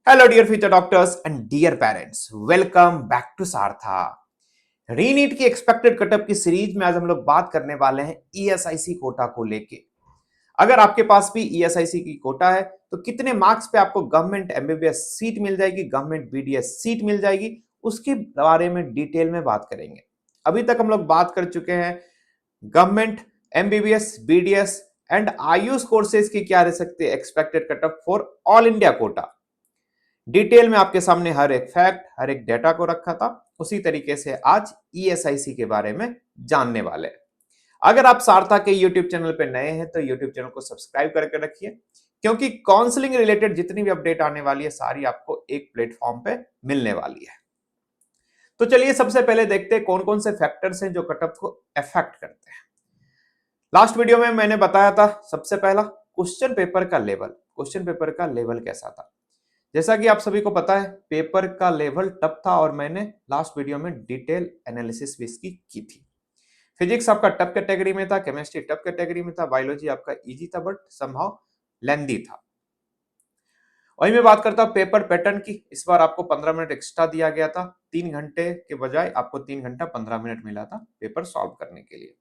Hello dear future doctors and dear parents, welcome back to Saartha. ReNEET की expected cut up की series में आज हम लोग बात करने वाले हैं ईएसआईसी कोटा को लेके। अगर आपके पास भी ईएसआईसी की कोटा है तो कितने मार्क्स पे आपको गवर्नमेंट एमबीबीएस सीट मिल जाएगी, गवर्नमेंट बीडीएस सीट मिल जाएगी, उसके बारे में डिटेल में बात करेंगे। अभी तक हम लोग बात कर चुके हैं government MBBS BDS and AYUSH courses की क्या रह सकती है expected cutoff for all India quota. Detail में आपके सामने हर एक फैक्ट, हर एक डेटा को रखा था। उसी तरीके से आज ईएसआईसी के बारे में जानने वाले हैं। अगर आप सारथा के यूट्यूब चैनल पे नए हैं तो यूट्यूब चैनल को सब्सक्राइब करके रखिए, क्योंकि काउंसलिंग रिलेटेड जितनी भी अपडेट आने वाली है सारी आपको एक प्लेटफॉर्म पे मिलने वाली है। तो चलिए सबसे पहले देखते हैं कौन कौन से फैक्टर्स हैं जो कटअप को अफेक्ट करते हैं। लास्ट वीडियो में मैंने बताया था सबसे पहला क्वेश्चन पेपर का लेवल। क्वेश्चन पेपर का लेवल कैसा था? जैसा कि आप सभी को पता है पेपर का लेवल टफ था और मैंने लास्ट वीडियो में डिटेल एनालिसिस भी इसकी की थी। फिजिक्स आपका टफ कैटेगरी में था, केमिस्ट्री टफ कैटेगरी में था, बायोलॉजी आपका इजी था बट समहाउ लेंदी था। वही मैं बात करता हूँ पेपर पैटर्न की। इस बार आपको 15 मिनट एक्स्ट्रा दिया गया था। 3 घंटे के बजाय आपको 3 घंटा 15 मिनट मिला था पेपर सॉल्व करने के लिए।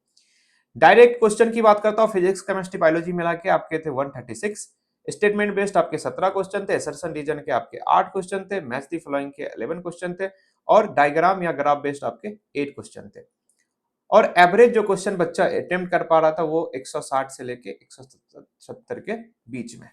डायरेक्ट क्वेश्चन की बात करता हूँ, फिजिक्स केमिस्ट्री बायोलॉजी मिला के आपके थे 136। स्टेटमेंट बेस्ड आपके 17 क्वेश्चन थे, असर्शन रीजन के आपके 8 क्वेश्चन थे, मैच दी फॉलोइंग के 11 क्वेश्चन थे और डायग्राम या ग्राफ बेस्ड आपके 8 क्वेश्चन थे। और एवरेज जो क्वेश्चन बच्चा अटेम्प्ट कर पा रहा था वो 160 से लेके 170 के बीच में।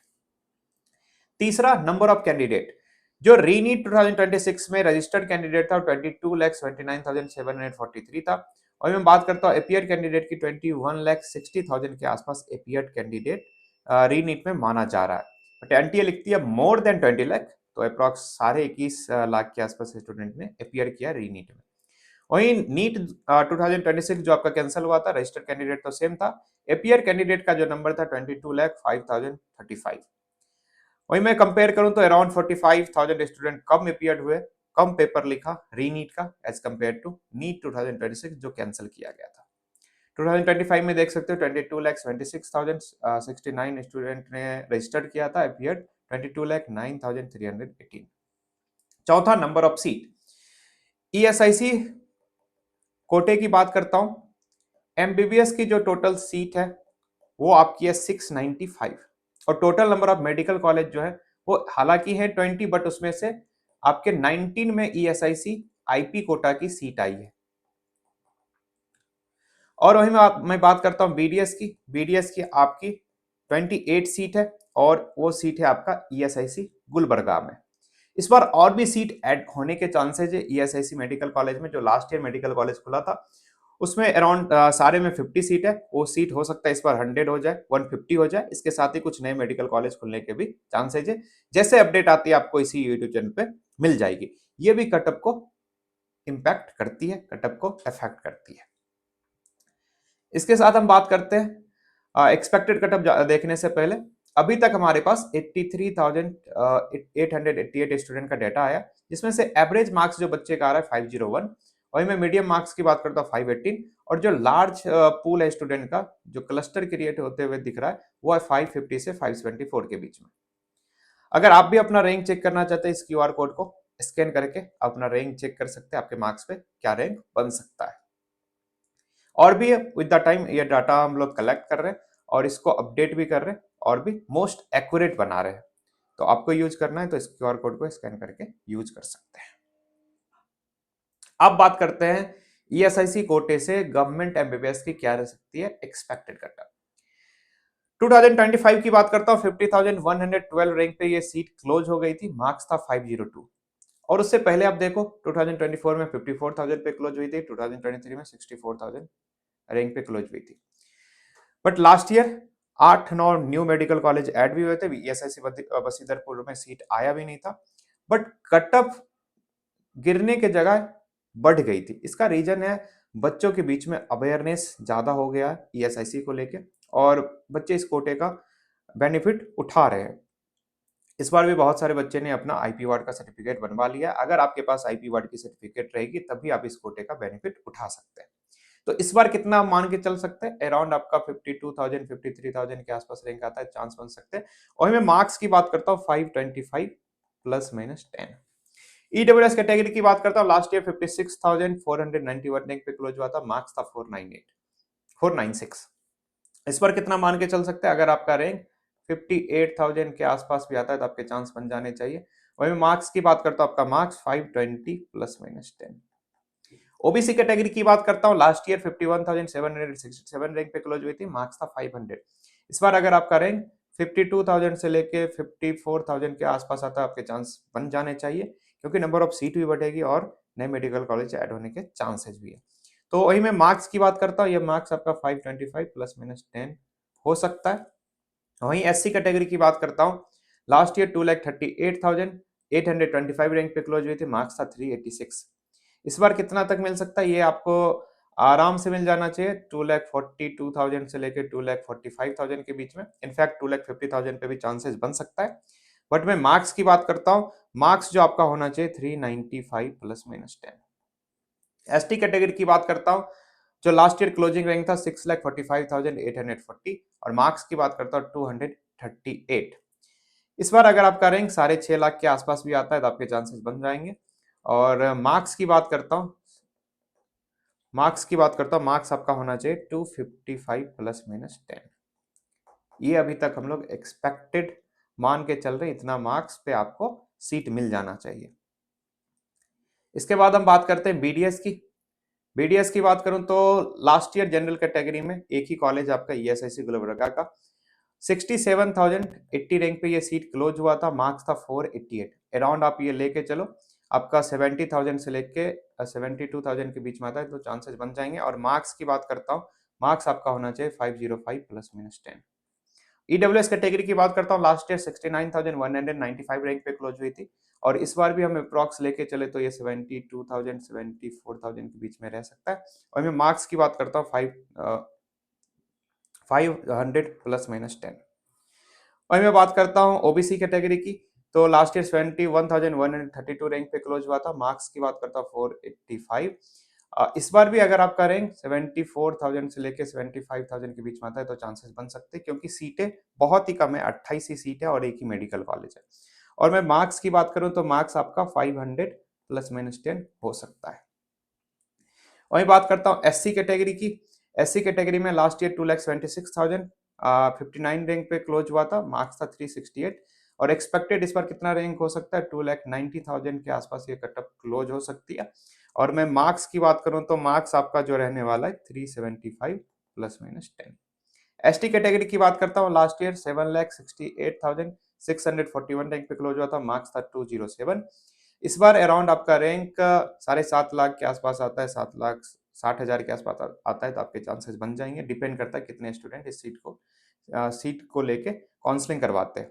तीसरा नंबर ऑफ कैंडिडेट जो रीनीट 2026 में रजिस्टर्ड कैंडिडेट था 22,29,743 था। और मैं बात करता हूँ एपियर कैंडिडेट की 21,60,000 के आसपास एपियर कैंडिडेट रीनीट में माना जा रहा है। बट एनटीए लिखती है मोर देन 20 लाख, तो अप्रॉक्स 21.5 लाख के आसपास स्टूडेंट ने एपियर किया रीनीट में। वहीं नीट 2026 जो आपका कैंसिल हुआ था, रजिस्टर्ड कैंडिडेट तो सेम था। एपियर कैंडिडेट का जो नंबर था 22,05,035। वही मैं कंपेयर करूं तो अराउंड 45,000 स्टूडेंट कम अपीयर्ड हुए, कम पेपर लिखा रीनीट का एज कंपेयर टू नीट 2026 जो कैंसिल किया गया था। 2025 में देख सकते हो 22,26,069 स्टूडेंट ने रजिस्टर्ड किया था, अपीयर्ड 22,09,318। चौथा नंबर ऑफ सीट। ईएसआईसी कोटे की बात करता हूं, एमबीबीएस की जो टोटल सीट है वो आपकी है 695 और total number of medical college जो है वो हालांकि है 20, बट उसमें से आपके 19 में ईएसआईसी आईपी कोटा की सीट आई है। और वही मैं बात करता हूं बीडीएस की। बीडीएस की आपकी 28 सीट है और वो सीट है आपका ईएसआईसी गुलबर्गा में। इस बार और भी सीट ऐड होने के चांसेस है ईएसआईसी मेडिकल कॉलेज में। जो लास्ट ईयर मेडिकल कॉलेज खुला था उसमें अराउंड सारे में 50 सीट है, वो सीट हो सकता है इस बार 100 हो जाए, 150 हो जाए। इसके साथ ही कुछ नए मेडिकल कॉलेज खुलने के भी चांसेज है। जैसे अपडेट आती है आपको इसी यूट्यूब चैनल पे मिल जाएगी। ये भी कटअप को इंपैक्ट करती है, कटअप को अफेक्ट करती है। इसके साथ हम बात करते हैं एक्सपेक्टेड कटअप देखने से पहले अभी तक हमारे पास 83,888 स्टूडेंट का डाटा आया, जिसमें से एवरेज मार्क्स जो बच्चे का आ रहा है 501। वही मैं मीडियम मार्क्स की बात करता हूँ 518 और जो लार्ज पूल है स्टूडेंट का जो क्लस्टर क्रिएट होते हुए दिख रहा है वो है 550 से 574 के बीच में। अगर आप भी अपना रैंक चेक करना चाहते हैं इस क्यूआर कोड को स्कैन करके अपना रैंक चेक कर सकते हैं, आपके मार्क्स पे क्या रैंक बन सकता है। और भी विद द टाइम ये डाटा हम लोग कलेक्ट कर रहे हैं और इसको अपडेट भी कर रहे हैं और भी मोस्ट एक्यूरेट बना रहे हैं। तो आपको यूज करना है तो इस क्यूआर कोड को स्कैन करके यूज कर सकते हैं। अब बात करते हैं ईएसआईसी कोटे से गवर्नमेंट एमबीबीएस की क्या रह सकती है एक्सपेक्टेड कटअप। 2025 की बात करता हूं, 50,112 रैंक पे ये सीट क्लोज हो गई थी, मार्क्स था 502। और उससे पहले आप देखो 2024 में 54,000 पे क्लोज हुई थी, 2023 में 64,000 रैंक पे क्लोज हुई थी। But last year 8-9 new medical college add भी हुए थे, ईएसआईसी बसीदरपुर में सीट आया भी नहीं था, बट कटअप गिरने के जगह बढ़ गई थी। इसका रीजन है बच्चों के बीच में अवेयरनेस ज्यादा हो गया है ईएसआईसी को लेके और बच्चे इस कोटे का बेनिफिट उठा रहे हैं। इस बार भी बहुत सारे बच्चे ने अपना आईपी वार्ड का सर्टिफिकेट बनवा लिया। अगर आपके पास आईपी वार्ड की सर्टिफिकेट रहेगी तभी आप इस कोटे का बेनिफिट उठा सकते हैं। तो इस बार कितना मान के चल सकते हैं, अराउंड आपका 52,000 53,000 के आसपास रैंक आता है, चांस बन सकते हैं। और मैं मार्क्स की बात करता हूँ 525 +-10। ईडब्ल्यूएस कैटेगरी की बात करता हूँ, लास्ट ईयर 56,491 रैंक पे क्लोज हुआ था, मार्क्स था 496। इस पर कितना मान के चल सकते हैं, अगर आपका रैंक 58,000 के आसपास भी आता है तो आपके चांस बन जाने चाहिए। वहीं मार्क्स की बात करता हूँ, आपका मार्क्स 520 +-10। ओबीसी कैटेगरी की बात करता हूँ, लास्ट ईयर 51,767 रैंक पे क्लोज हुई थी, मार्क्स था 500। इस बार अगर आपका रैंक 52,000 से लेके 54,000 के आसपास आता है, आपके चांस बन जाने चाहिए, क्योंकि नंबर ऑफ सीट भी बढ़ेगी और नए मेडिकल कॉलेज ऐड होने के चांसेस भी है। तो वही मैं मार्क्स की बात करता हूँ, ये मार्क्स आपका 525 +-10 हो सकता है। वहीं एससी कैटेगरी की बात करता हूँ, लास्ट ईयर 2,38,825 रैंक पे क्लोज हुई थी, मार्क्स था 386। इस बार कितना तक मिल सकता है, ये आपको आराम से मिल जाना चाहिए, 2,42,000 से लेकर 2,45,000 के बीच में। इनफैक्ट 2,50,000 पे भी चांसेस बन सकता है। बट मैं मार्क्स की बात करता हूँ, मार्क्स जो आपका होना चाहिए 395 +-10। एसटी कैटेगरी की बात करता हूँ, जो लास्ट ईयर क्लोजिंग रैंक था 6,45,840 और मार्क्स की बात करता हूँ 238। इस बार अगर आपका रैंक 6.5 लाख के आसपास भी आता है तो आपके चांसेस बन जाएंगे। और मार्क्स आपका होना चाहिए 255 +-10। ये अभी तक हम लोग एक्सपेक्टेड मान के चल रहे, इतना मार्क्स पे आपको सीट मिल जाना चाहिए। इसके बाद हम बात करते हैं बीडीएस की। बीडीएस की बात करूं तो लास्ट ईयर जनरल कैटेगरी में एक ही कॉलेज आपका ईएसआईसी गुलबर्गा का 67,080 रैंक पे ये सीट क्लोज हुआ था, मार्क्स था 488। अराउंड आप ये लेके चलो, आपका 70,000 से लेके 72,000 के बीच में आता है तो चांसेस बन जाएंगे। और मार्क्स की बात करता हूँ, मार्क्स आपका होना चाहिए 505 +-10। ईडब्ल्यूएस कैटेगरी की बात करता हूँ, लास्ट ईयर 69,195 रैंक पे क्लोज हुई थी और इस बार भी हम अप्रॉक्स लेके चले तो ये 72,000 74,000 के बीच में रह सकता है। और मैं मार्क्स की बात करता हूँ 500 +-10। और मैं बात करता हूँ ओबीसी कैटेगरी की, तो लास्ट ईयर 71,132 रैंक पे क्लोज हुआ था, मार्क्स की बात करता हूँ 485। इस बार भी अगर आपका रैंक 74,000 से लेके 75,000 के बीच में आता है तो चांसेस बन सकते हैं, क्योंकि सीटें बहुत ही कम है, 28 ही सीट है और एक ही मेडिकल कॉलेज है। और मैं मार्क्स की बात करूं तो मार्क्स आपका 500 +-10 हो सकता है। वहीं बात करता हूँ एससी कैटेगरी की। एससी कैटेगरी में लास्ट ईयर 2,76,000 59 रैंक पे क्लोज हुआ था, मार्क्स था 368 और एक्सपेक्टेड इस बार कितना रैंक हो सकता है, 2,90,000 के आसपास ये कटअप क्लोज हो सकती है। और मैं मार्क्स की बात करूं तो मार्क्स आपका जो रहने वाला है 375 +-10। एसटी कैटेगरी की बात करता हूँ, लास्ट ईयर 7,68,641 रैंक पे क्लोज हुआ था, मार्क्स था 207। इस बार अराउंड आपका रैंक 7.5 लाख के आसपास आता है, 7,60,000 के आसपास आता है तो आपके चांसेस बन जाएंगे। डिपेंड करता है कितने स्टूडेंट इस सीट को लेके काउंसलिंग करवाते हैं।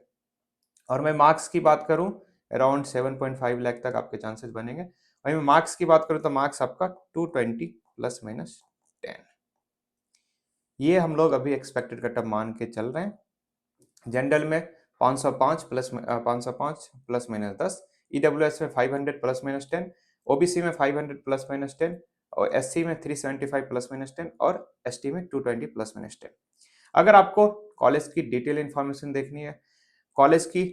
और मैं मार्क्स की बात करूं, अराउंड 7.5 लाख तक आपके चांसेस बनेंगे। वहीं मैं मार्क्स की बात करूं तो मार्क्स आपका 220 +-10। ये हम लोग अभी एक्सपेक्टेड कटअप मान के चल रहे हैं। जनरल में 505 +-10, ईडब्ल्यूएस में 500 +-10, ओबीसी में 500 +-10 और एससी में 375 +-10 और एसटी में 220 +-10। अगर आपको कॉलेज की डिटेल इंफॉर्मेशन देखनी है, कॉलेज की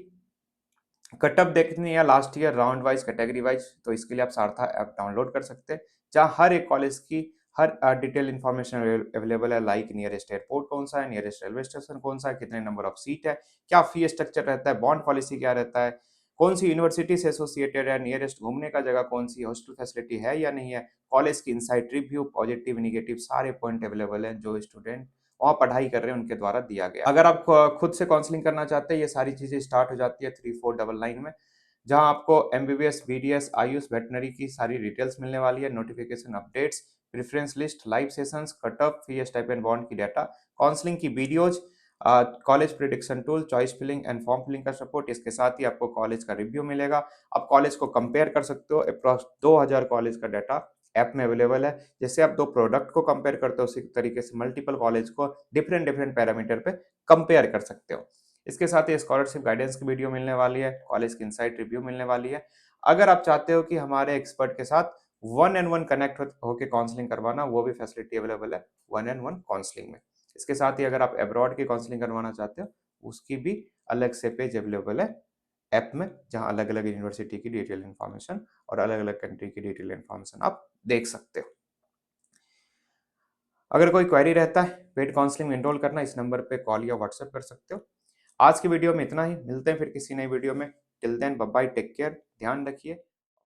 कटअप देखनी है या last year round wise category wise, तो इसके लिए आप सारथा ऐप डाउनलोड कर सकते हैं, जहाँ हर एक कॉलेज की हर डिटेल इंफॉर्मेशन अवेलेबल है। लाइक नियरेस्ट एयरपोर्ट कौन सा है, नियरेस्ट रेलवे स्टेशन कौन सा है, कितने नंबर ऑफ सीट है, क्या फी स्ट्रक्चर रहता है, बॉन्ड पॉलिसी क्या रहता है, कौन सी यूनिवर्सिटी से एसोसिएटेड है, नियरेस्ट घूमने का जगह कौन सी, हॉस्टल फैसिलिटी है या नहीं है, कॉलेज की इनसाइड रिव्यू, पॉजिटिव निगेटिव सारे पॉइंट अवेलेबल हैं जो स्टूडेंट वहाँ पढ़ाई कर रहे हैं उनके द्वारा दिया गया। अगर आप खुद से काउंसलिंग करना चाहते हैं, ये सारी चीजें स्टार्ट हो जाती है 3499 में, जहां आपको एमबीबीएस, बीडीएस, आयुष, वेटनरी की सारी डिटेल्स मिलने वाली है, notification updates, preference list, live sessions, cutoff, fee, stipend, bond की डाटा, काउंसलिंग की videos, college prediction tool, choice filling and form filling का सपोर्ट। इसके साथ ही आपको कॉलेज का रिव्यू मिलेगा, आप कॉलेज को कंपेयर कर सकते हो। अप्रॉक्स 2000 कॉलेज का डाटा ऐप में अवेलेबल है। जैसे आप दो प्रोडक्ट को कंपेयर करते हो, उसी तरीके से मल्टीपल कॉलेज को डिफरेंट डिफरेंट पैरामीटर पे कंपेयर कर सकते हो। इसके साथ ही स्कॉलरशिप गाइडेंस की वीडियो मिलने वाली है, कॉलेज की इनसाइट रिव्यू मिलने वाली है। अगर आप चाहते हो कि हमारे एक्सपर्ट के साथ 1-on-1 कनेक्ट होकर काउंसलिंग करवाना, वो भी फैसिलिटी अवेलेबल है 1-on-1 काउंसलिंग में। इसके साथ ही अगर आप अब्रॉड की काउंसलिंग करवाना चाहते हो, उसकी भी अलग से पेज अवेलेबल है ऐप में, जहां अलग अलग यूनिवर्सिटी की डिटेल इन्फॉर्मेशन और अलग अलग कंट्री की डिटेल इन्फॉर्मेशन आप देख सकते हो। अगर कोई क्वेरी रहता है पेड काउंसलिंग में एनरोल करना, इस नंबर पे कॉल या व्हाट्सएप कर सकते हो। आज की वीडियो में इतना ही, मिलते हैं फिर किसी नई वीडियो में। Till then bye bye, take care, ध्यान रखिए।